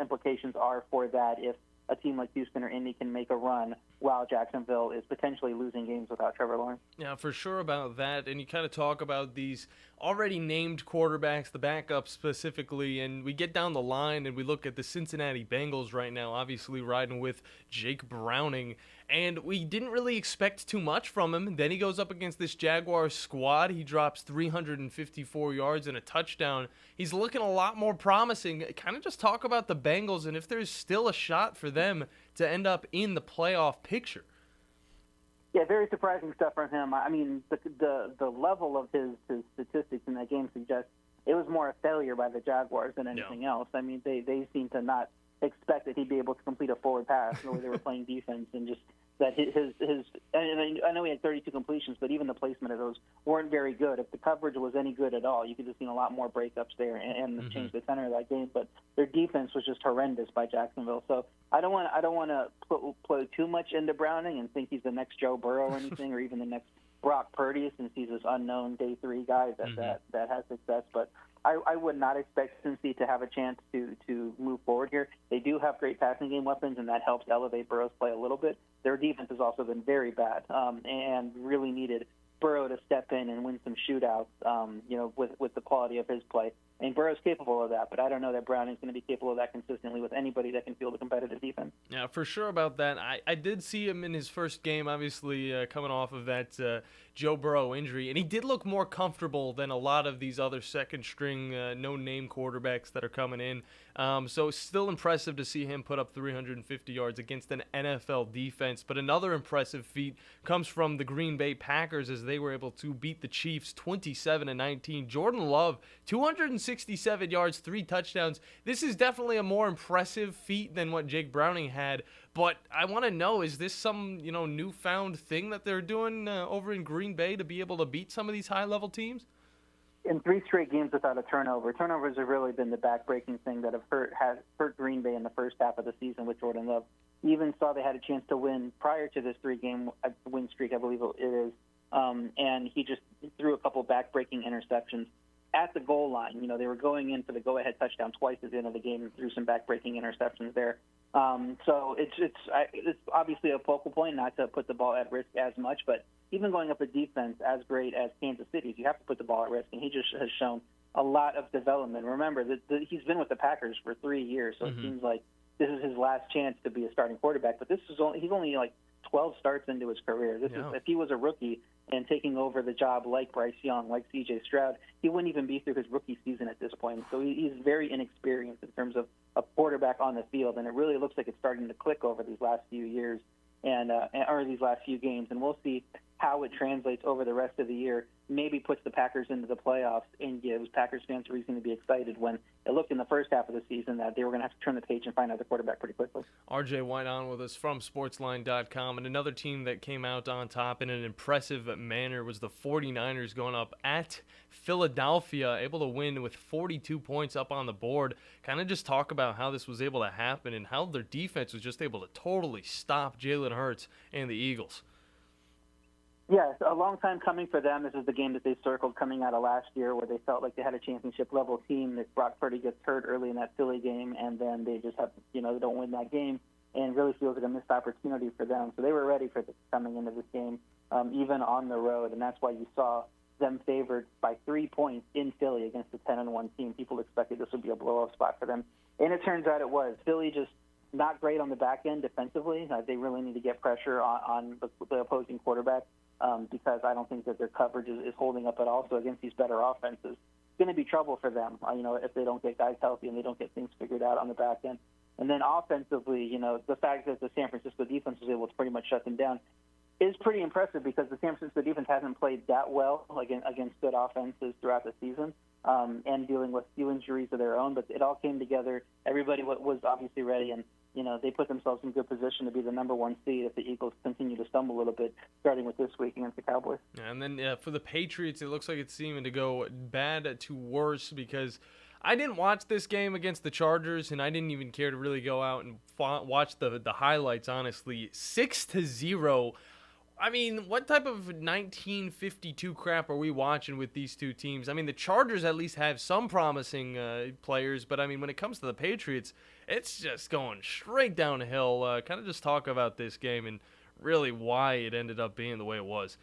implications are for that if a team like Houston or Indy can make a run while Jacksonville is potentially losing games without Trevor Lawrence. Yeah, for sure about that. And you kind of talk about these already named quarterbacks, the backups specifically, and we get down the line and we look at the Cincinnati Bengals right now, obviously riding with Jake Browning. And we didn't really expect too much from him. Then he goes up against this Jaguars squad. He drops 354 yards and a touchdown. He's looking a lot more promising. Kind of just talk about the Bengals and if there's still a shot for them to end up in the playoff picture. Yeah, very surprising stuff from him. I mean, the level of his statistics in that game suggests it was more a failure by the Jaguars than anything else. I mean, they seem to not expect that he'd be able to complete a forward pass the way they were playing defense, and just that his and I know he had 32 completions, but even the placement of those weren't very good. If the coverage was any good at all, you could have seen a lot more breakups there and change the tenor of that game. But their defense was just horrendous by Jacksonville. So I don't want to play too much into Browning and think he's the next Joe Burrow or anything, or even the next Brock Purdy, since he's this unknown day 3 guy that has success. But I would not expect Cincy to have a chance to move forward here. They do have great passing game weapons, and that helps elevate Burrow's play a little bit. Their defense has also been very bad, and really needed Burrow to step in and win some shootouts, with the quality of his play. And Burrow's capable of that, but I don't know that Browning's going to be capable of that consistently with anybody that can field a competitive defense. Yeah, for sure about that. I did see him in his first game, obviously coming off of that Joe Burrow injury, and he did look more comfortable than a lot of these other second-string, no-name quarterbacks that are coming in. So it's still impressive to see him put up 350 yards against an NFL defense. But another impressive feat comes from the Green Bay Packers as they were able to beat the Chiefs 27-19. Jordan Love, 267 yards, 3 touchdowns. This is definitely a more impressive feat than what Jake Browning had. But I want to know, is this some newfound thing that they're doing over in Green Bay to be able to beat some of these high-level teams? In 3 straight games without a turnover. Turnovers have really been the back-breaking thing that has hurt Green Bay in the first half of the season with Jordan Love. Even saw they had a chance to win prior to this 3-game win streak, I believe it is, and he just threw a couple back-breaking interceptions at the goal line. They were going in for the go-ahead touchdown twice at the end of the game and threw some back-breaking interceptions there. So it's obviously a focal point, not to put the ball at risk as much, but even going up a defense as great as Kansas City's, you have to put the ball at risk, and he just has shown a lot of development. Remember, that he's been with the Packers for 3 years, so it seems like this is his last chance to be a starting quarterback, but he's only like 12 starts into his career. If he was a rookie and taking over the job like Bryce Young, like C.J. Stroud, he wouldn't even be through his rookie season at this point. So he's very inexperienced in terms of a quarterback on the field, and it really looks like it's starting to click over these last few years or these last few games, and we'll see how it translates over the rest of the year. Maybe puts the Packers into the playoffs and gives Packers fans a reason to be excited when it looked in the first half of the season that they were going to have to turn the page and find another quarterback pretty quickly. RJ White on with us from Sportsline.com, and another team that came out on top in an impressive manner was the 49ers going up at Philadelphia, able to win with 42 points up on the board. Kind of just talk about how this was able to happen and how their defense was just able to totally stop Jalen Hurts and the Eagles. Yes, a long time coming for them. This is the game that they circled coming out of last year where they felt like they had a championship-level team. That Brock Purdy gets hurt early in that Philly game, and then they just have, they don't win that game, and really feels like a missed opportunity for them. So they were ready for this coming into this game, even on the road, and that's why you saw them favored by 3 points in Philly against a 10-1 team. People expected this would be a blow-off spot for them, and it turns out it was. Philly just not great on the back end defensively. They really need to get pressure on the opposing quarterback. Because I don't think that their coverage is holding up at all. So against these better offenses, it's going to be trouble for them, if they don't get guys healthy and they don't get things figured out on the back end. And then offensively, the fact that the San Francisco defense was able to pretty much shut them down is pretty impressive because the San Francisco defense hasn't played that well against good offenses throughout the season and dealing with few injuries of their own. But it all came together. Everybody was obviously ready, and they put themselves in good position to be the number 1 seed if the Eagles continue to stumble a little bit, starting with this week against the Cowboys. Yeah, and then for the Patriots, it looks like it's seeming to go bad to worse because I didn't watch this game against the Chargers, and I didn't even care to really go out and watch the highlights, honestly. 6-0. I mean, what type of 1952 crap are we watching with these two teams? I mean, the Chargers at least have some promising players, but I mean, when it comes to the Patriots, it's just going straight downhill. Kind of just talk about this game and really why it ended up being the way it was.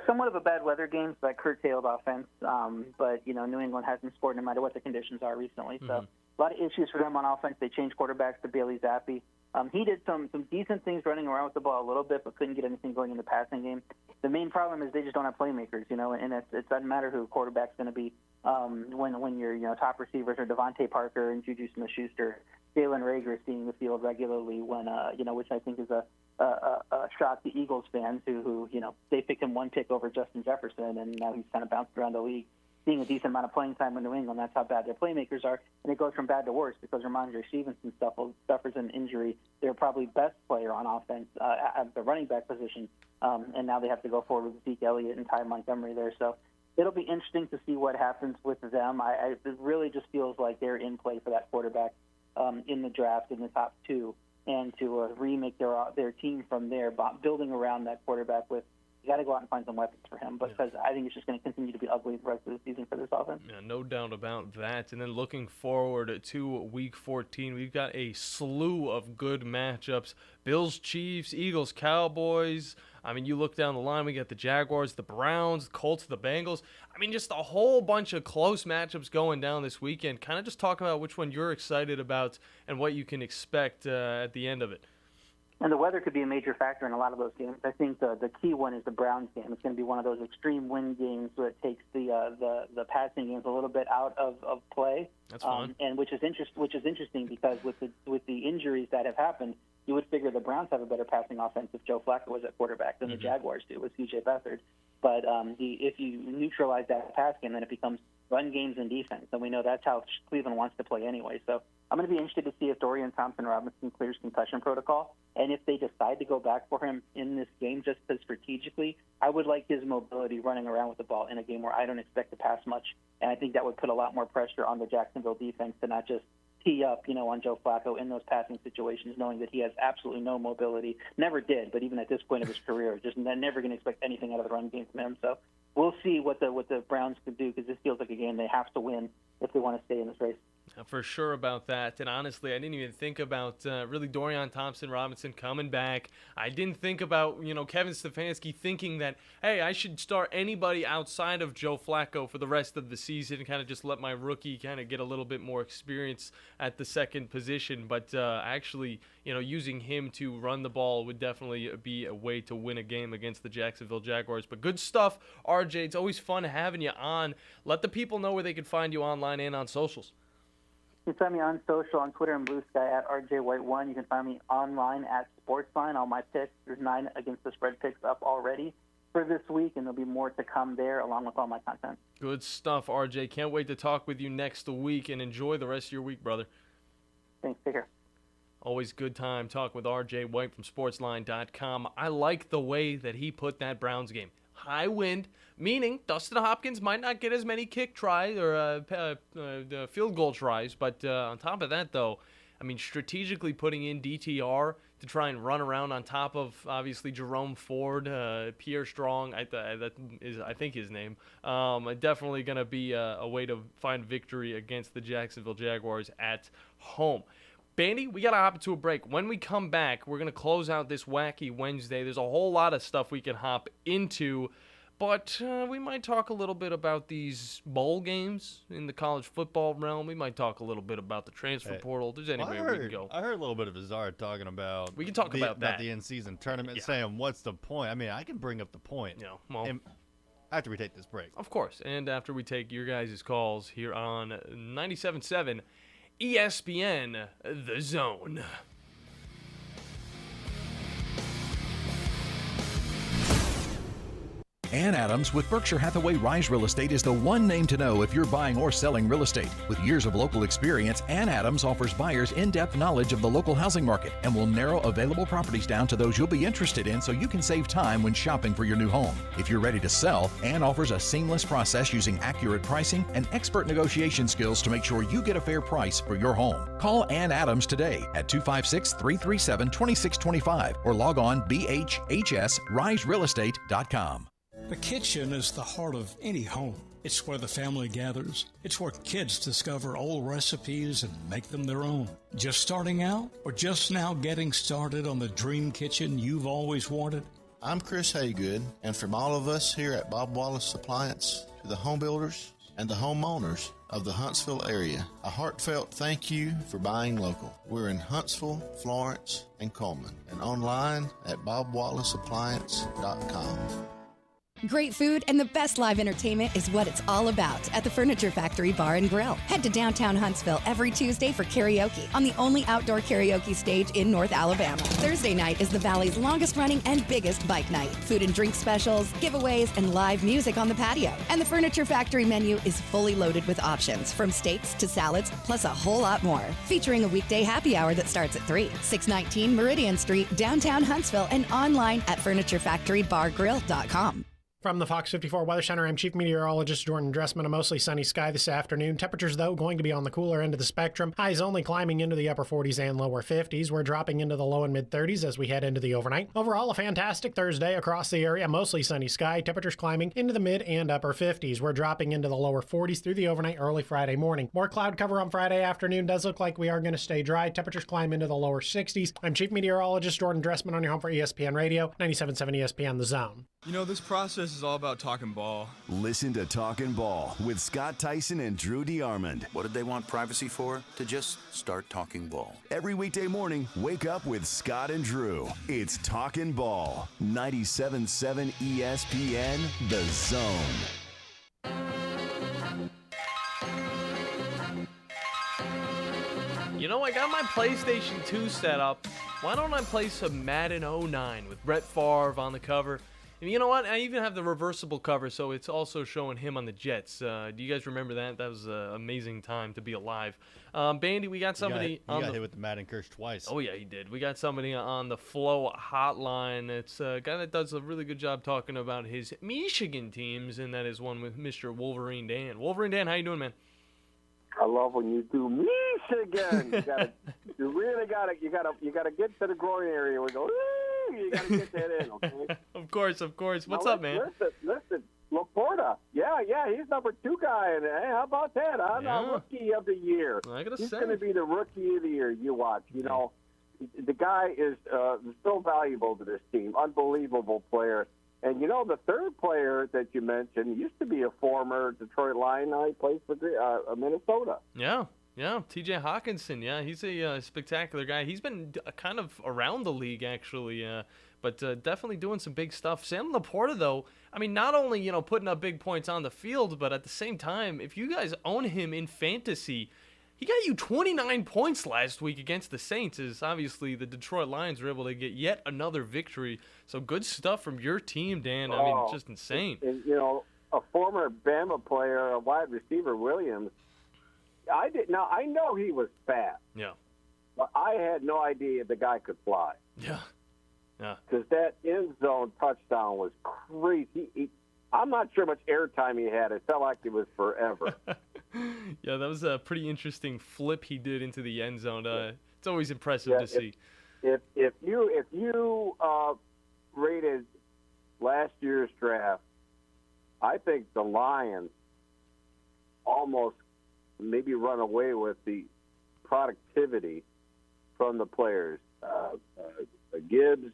Somewhat of a bad weather game, so that curtailed offense, but New England hasn't scored no matter what the conditions are recently, so a lot of issues for them on offense. They changed quarterbacks to Bailey Zappi. He did some decent things running around with the ball a little bit, but couldn't get anything going in the passing game. The main problem is they just don't have playmakers, and it doesn't matter who quarterback's going to be when your top receivers are Devontae Parker and Juju Smith-Schuster. Jalen Reagor seeing the field regularly when which I think is a shock to Eagles fans who they picked him 1 pick over Justin Jefferson, and now he's kind of bounced around the league. seeing a decent amount of playing time in New England. That's how bad their playmakers are, and it goes from bad to worse because Ramondre Stevenson suffers an injury. Their probably best player on offense at the running back position, and now they have to go forward with Zeke Elliott and Ty Montgomery there. So it'll be interesting to see what happens with them. It really just feels like they're in play for that quarterback in the draft in the top 2, and to remake their team from there, building around that quarterback with. You got to go out and find some weapons for him, because I think it's just going to continue to be ugly the rest of the season for this offense. Yeah, no doubt about that. And then looking forward to Week 14, we've got a slew of good matchups. Bills, Chiefs, Eagles, Cowboys. I mean, you look down the line, we got the Jaguars, the Browns, the Colts, the Bengals. I mean, just a whole bunch of close matchups going down this weekend. Kind of just talk about which one you're excited about and what you can expect at the end of it. And the weather could be a major factor in a lot of those games. I think the key one is the Browns game. It's going to be one of those extreme wind games that takes the passing games a little bit out of play. That's fun. And which is interesting because with the injuries that have happened, you would figure the Browns have a better passing offense if Joe Flacco was at quarterback than the Jaguars do with C.J. Beathard. But if you neutralize that pass game, then it becomes run games and defense. And we know that's how Cleveland wants to play anyway. So I'm going to be interested to see if Dorian Thompson-Robinson clears concussion protocol. And if they decide to go back for him in this game, just because strategically, I would like his mobility running around with the ball in a game where I don't expect to pass much. And I think that would put a lot more pressure on the Jacksonville defense to not just tee up, on Joe Flacco in those passing situations, knowing that he has absolutely no mobility. Never did, but even at this point of his career, just never going to expect anything out of the run game from him. So we'll see what the Browns could do, because this feels like a game they have to win if they want to stay in this race. For sure about that. And honestly, I didn't even think about really Dorian Thompson-Robinson coming back. I didn't think about, Kevin Stefanski thinking that, hey, I should start anybody outside of Joe Flacco for the rest of the season and kind of just let my rookie kind of get a little bit more experience at the second position. But actually, using him to run the ball would definitely be a way to win a game against the Jacksonville Jaguars. But good stuff, RJ. It's always fun having you on. Let the people know where they can find you online and on socials. You can find me on social, on Twitter and BlueSky at RJWhite1. You can find me online at Sportsline. All my picks, there's 9 against the spread picks up already for this week, and there'll be more to come there along with all my content. Good stuff, RJ. Can't wait to talk with you next week, and enjoy the rest of your week, brother. Thanks. Take care. Always good time talking with RJ White from Sportsline.com. I like the way that he put that Browns game. High wind, meaning Dustin Hopkins might not get as many kick tries or field goal tries. But on top of that, though, I mean, strategically putting in DTR to try and run around on top of, obviously, Jerome Ford, Pierre Strong, that is, I think, his name. Definitely going to be a way to find victory against the Jacksonville Jaguars at home. Bandy, we got to hop into a break. When we come back, we're going to close out this wacky Wednesday. There's a whole lot of stuff we can hop into, but we might talk a little bit about these bowl games in the college football realm. We might talk a little bit about the transfer portal. There's anywhere we can go. I heard a little bit of Azar talking about we can talk about that. The in-season tournament, saying, what's the point? I mean, I can bring up the point. After we take this break. Of course, and after we take your guys' calls here on 97.7 ESPN, The Zone. Ann Adams with Berkshire Hathaway Rise Real Estate is the one name to know if you're buying or selling real estate. With years of local experience, Ann Adams offers buyers in-depth knowledge of the local housing market and will narrow available properties down to those you'll be interested in so you can save time when shopping for your new home. If you're ready to sell, Ann offers a seamless process using accurate pricing and expert negotiation skills to make sure you get a fair price for your home. Call Ann Adams today at 256-337-2625 or log on bhhsriserealestate.com. The kitchen is the heart of any home. It's where the family gathers. It's where kids discover old recipes and make them their own. Just starting out or just now getting started on the dream kitchen you've always wanted? I'm Chris Haygood, and from all of us here at Bob Wallace Appliance to the home builders and the homeowners of the Huntsville area, a heartfelt thank you for buying local. We're in Huntsville, Florence, and Coleman, and online at bobwallaceappliance.com. Great food and the best live entertainment is what it's all about at the Furniture Factory Bar and Grill. Head to downtown Huntsville every Tuesday for karaoke on the only outdoor karaoke stage in North Alabama. Thursday night is the Valley's longest running and biggest bike night. Food and drink specials, giveaways, and live music on the patio. And the Furniture Factory menu is fully loaded with options from steaks to salads, plus a whole lot more. Featuring a weekday happy hour that starts at 3. 619 Meridian Street, downtown Huntsville, and online at FurnitureFactoryBarGrill.com. From the Fox 54 Weather Center, I'm Chief Meteorologist Jordan Dressman. A mostly sunny sky this afternoon. Temperatures, though, going to be on the cooler end of the spectrum. Highs only climbing into the upper 40s and lower 50s. We're dropping into the low and mid 30s as we head into the overnight. Overall, a fantastic Thursday across the area. Mostly sunny sky. Temperatures climbing into the mid and upper 50s. We're dropping into the lower 40s through the overnight, early Friday morning. More cloud cover on Friday afternoon. Does look like we are going to stay dry. Temperatures climb into the lower 60s. I'm Chief Meteorologist Jordan Dressman on your home for ESPN Radio, 97.7 ESPN The Zone. You know, this process is all about talking ball. Listen to Talkin' Ball with Scott Tyson and Drew DeArmond. What did they want privacy for? To just start talking ball. Every weekday morning, wake up with Scott and Drew. It's Talkin' Ball. 97.7 ESPN The Zone. You know, I got my PlayStation 2 set up. Why don't I play some Madden 09 with Brett Favre on the cover? And you know what? I even have the reversible cover, so it's also showing him on the Jets. Do you guys remember that? That was an amazing time to be alive. Bandy, we got somebody on the... hit with the Madden curse twice. Oh, yeah, he did. We got somebody on the Flow hotline. It's a guy that does a really good job talking about his Michigan teams, and that is one with Mr. Wolverine Dan. Wolverine Dan, how you doing, man? I love when you do Michigan. You really gotta get to the groin area. We go, you gotta get that in, okay? Of course. What's up, man? Listen, Laporta. Yeah, he's number 2 guy, and hey, how about that? I'm rookie of the year. He's going to be the rookie of the year. You watch. You know, the guy is so valuable to this team. Unbelievable player. And, you know, the third player that you mentioned used to be a former Detroit Lion. Now he plays for Minnesota. Yeah, T.J. Hawkinson. Yeah, he's a spectacular guy. He's been kind of around the league, actually, but definitely doing some big stuff. Sam Laporta, though, I mean, not only, you know, putting up big points on the field, but at the same time, if you guys own him in fantasy, he got you 29 points last week against the Saints, as obviously the Detroit Lions were able to get yet another victory. So good stuff from your team, Dan. I mean, just insane. And, you know, a former Bama player, a wide receiver, Williams, I know he was fast. Yeah. But I had no idea the guy could fly. Yeah. Because that end zone touchdown was crazy. I'm not sure how much airtime he had. It felt like it was forever. Yeah, that was a pretty interesting flip he did into the end zone. It's always impressive to see. If you rated last year's draft, I think the Lions almost maybe run away with the productivity from the players. Gibbs,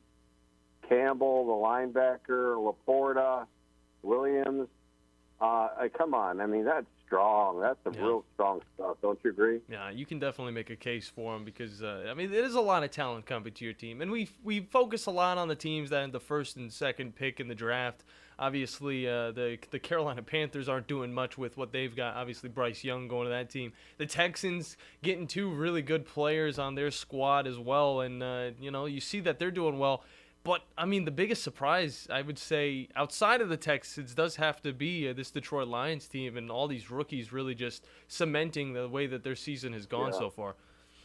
Campbell, the linebacker, Laporta, Williams. Come on. I mean, that's strong. That's some real strong stuff. Don't you agree? Yeah, you can definitely make a case for him because, I mean, there is a lot of talent coming to your team. And we focus a lot on the teams that in the first and second pick in the draft. Obviously, the Carolina Panthers aren't doing much with what they've got. Obviously, Bryce Young going to that team. The Texans getting 2 really good players on their squad as well. And, you know, you see that they're doing well. But, I mean, the biggest surprise, I would say, outside of the Texans does have to be this Detroit Lions team and all these rookies really just cementing the way that their season has gone so far.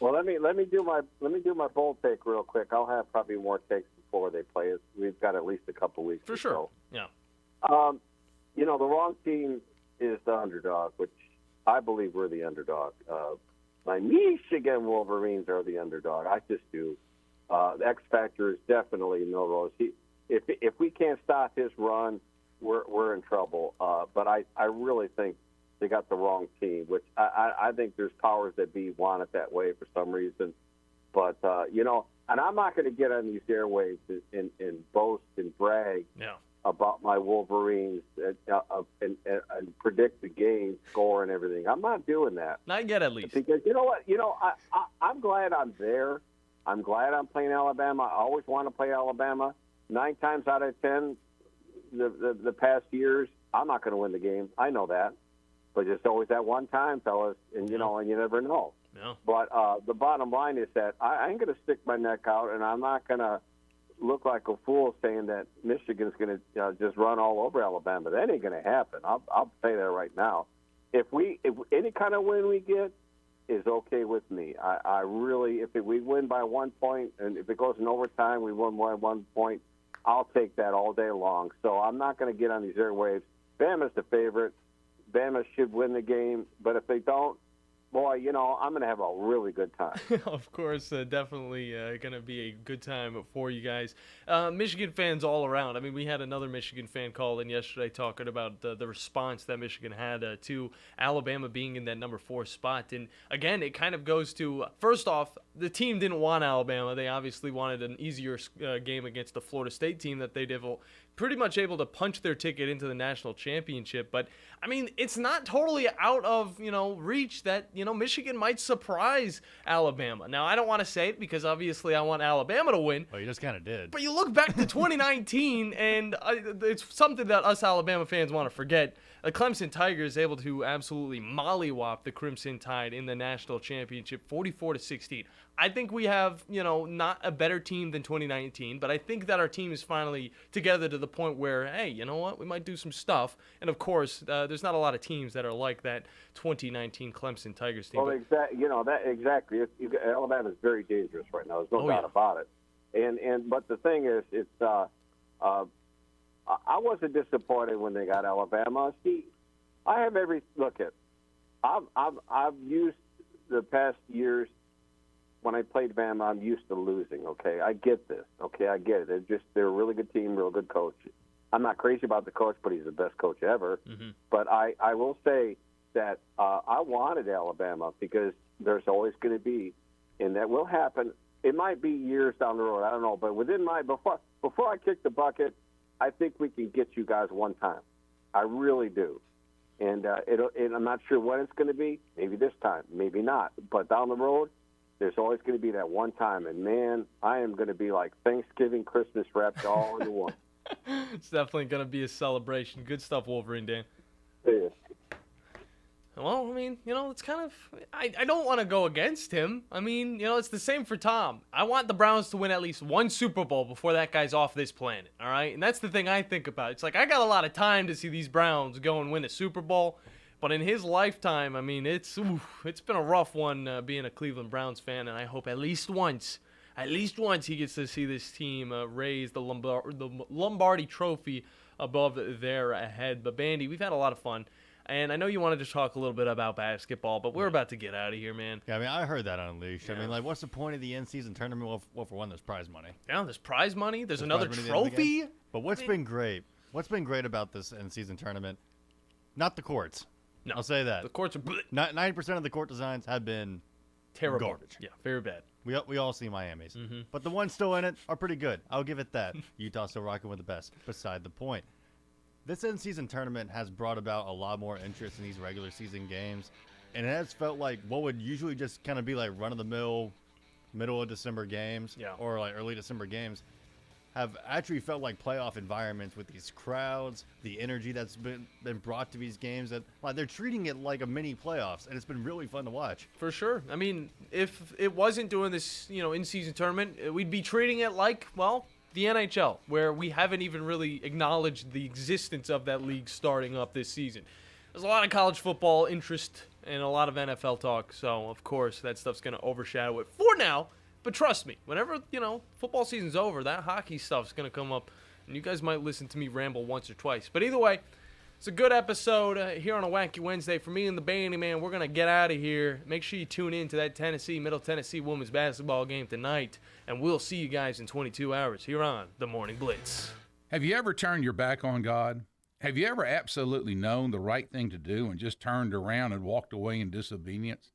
Well, let me do my bold take real quick. I'll have probably more takes before they play us. We've got at least a couple weeks. For sure. So. Yeah. You know, the wrong team is the underdog, which I believe we're the underdog. My Michigan Wolverines are the underdog. I just do. The X factor is definitely Milrose. If we can't stop his run, we're in trouble. But I really think they got the wrong team, which I think there's powers that be want it that way for some reason. But you know, and I'm not going to get on these airwaves and boast and brag about my Wolverines and predict the game score and everything. I'm not doing that. Not yet, at least. Because you know what? You know, I'm glad I'm there. I'm glad I'm playing Alabama. I always want to play Alabama. 9 times out of 10, the past years, I'm not going to win the game. I know that. But it's always that one time, fellas, and you never know. Yeah. But the bottom line is that I ain't going to stick my neck out, and I'm not going to look like a fool saying that Michigan's going to just run all over Alabama. That ain't going to happen. I'll say that right now. If any kind of win we get is okay with me. I really, we win by 1 point, and if it goes in overtime, we win by 1 point, I'll take that all day long. So I'm not going to get on these airwaves. Bama's the favorite. Bama should win the game, but if they don't, boy, I'm going to have a really good time. Of course, definitely going to be a good time for you guys. Michigan fans all around. I mean, we had another Michigan fan call in yesterday talking about the response that Michigan had to Alabama being in that number 4 spot. And again, it kind of goes to, first off, the team didn't want Alabama. They obviously wanted an easier game against the Florida State team that they'd pretty much able to punch their ticket into the national championship. But I mean, it's not totally out of reach that Michigan might surprise Alabama. Now, I don't want to say it because obviously I want Alabama to win. Well, you just kind of did. But you look back to 2019, and it's something that us Alabama fans want to forget. The Clemson Tigers able to absolutely mollywop the Crimson Tide in the national championship, 44-16. I think we have, not a better team than 2019, but I think that our team is finally together to the point where, hey, you know what, we might do some stuff. And of course, there's not a lot of teams that are like that 2019 Clemson Tigers team. Well, exactly. Alabama's very dangerous right now. There's no doubt about it. But the thing is, I wasn't disappointed when they got Alabama. See, I've used the past years. When I played Bama, I'm used to losing, okay? I get this, okay? I get it. They're a really good team, real good coach. I'm not crazy about the coach, but he's the best coach ever. Mm-hmm. But I will say that I wanted Alabama because there's always going to be, and that will happen. It might be years down the road, I don't know. But before I kick the bucket, I think we can get you guys one time. I really do. And I'm not sure when it's going to be. Maybe this time, maybe not. But down the road, there's always going to be that one time, and man, I am going to be like Thanksgiving, Christmas wrapped all into one. It's definitely going to be a celebration. Good stuff, Wolverine Dan. Yeah. Well, I mean, it's kind of I don't want to go against him. I mean, it's the same for Tom. I want the Browns to win at least one Super Bowl before that guy's off this planet, all right? And that's the thing I think about. It's like I got a lot of time to see these Browns go and win a Super Bowl. But in his lifetime, I mean, it's been a rough one being a Cleveland Browns fan, and I hope at least once he gets to see this team raise the Lombardi Trophy above their head. But Bandy, we've had a lot of fun, and I know you wanted to talk a little bit about basketball, but we're about to get out of here, man. Yeah, I mean, I heard that on Unleashed. Yeah. I mean, what's the point of the in-season tournament? Well, for one, there's prize money. Yeah, there's prize money. There's another trophy. But what's been great about this in-season tournament? Not the courts. No. I'll say that. The courts are 90% of the court designs have been terrible. Garbage. Yeah, very bad. We all see Miami's. Mm-hmm. But the ones still in it are pretty good. I'll give it that. Utah still rocking with the best. Beside the point. This in-season tournament has brought about a lot more interest in these regular season games. And it has felt like what would usually just kind of be like run-of-the-mill, middle of December games or like early December games have actually felt like playoff environments with these crowds, the energy that's been brought to these games. That they're treating it like a mini playoffs, and it's been really fun to watch. For sure. I mean, if it wasn't doing this, in-season tournament, we'd be treating it like, the NHL, where we haven't even really acknowledged the existence of that league starting up this season. There's a lot of college football interest and a lot of NFL talk, so of course that stuff's going to overshadow it for now. But trust me, whenever, football season's over, that hockey stuff's going to come up, and you guys might listen to me ramble once or twice. But either way, it's a good episode here on a Wacky Wednesday. For me and the Bandiman, we're going to get out of here. Make sure you tune in to that Middle Tennessee women's basketball game tonight, and we'll see you guys in 22 hours here on The Morning Blitz. Have you ever turned your back on God? Have you ever absolutely known the right thing to do and just turned around and walked away in disobedience?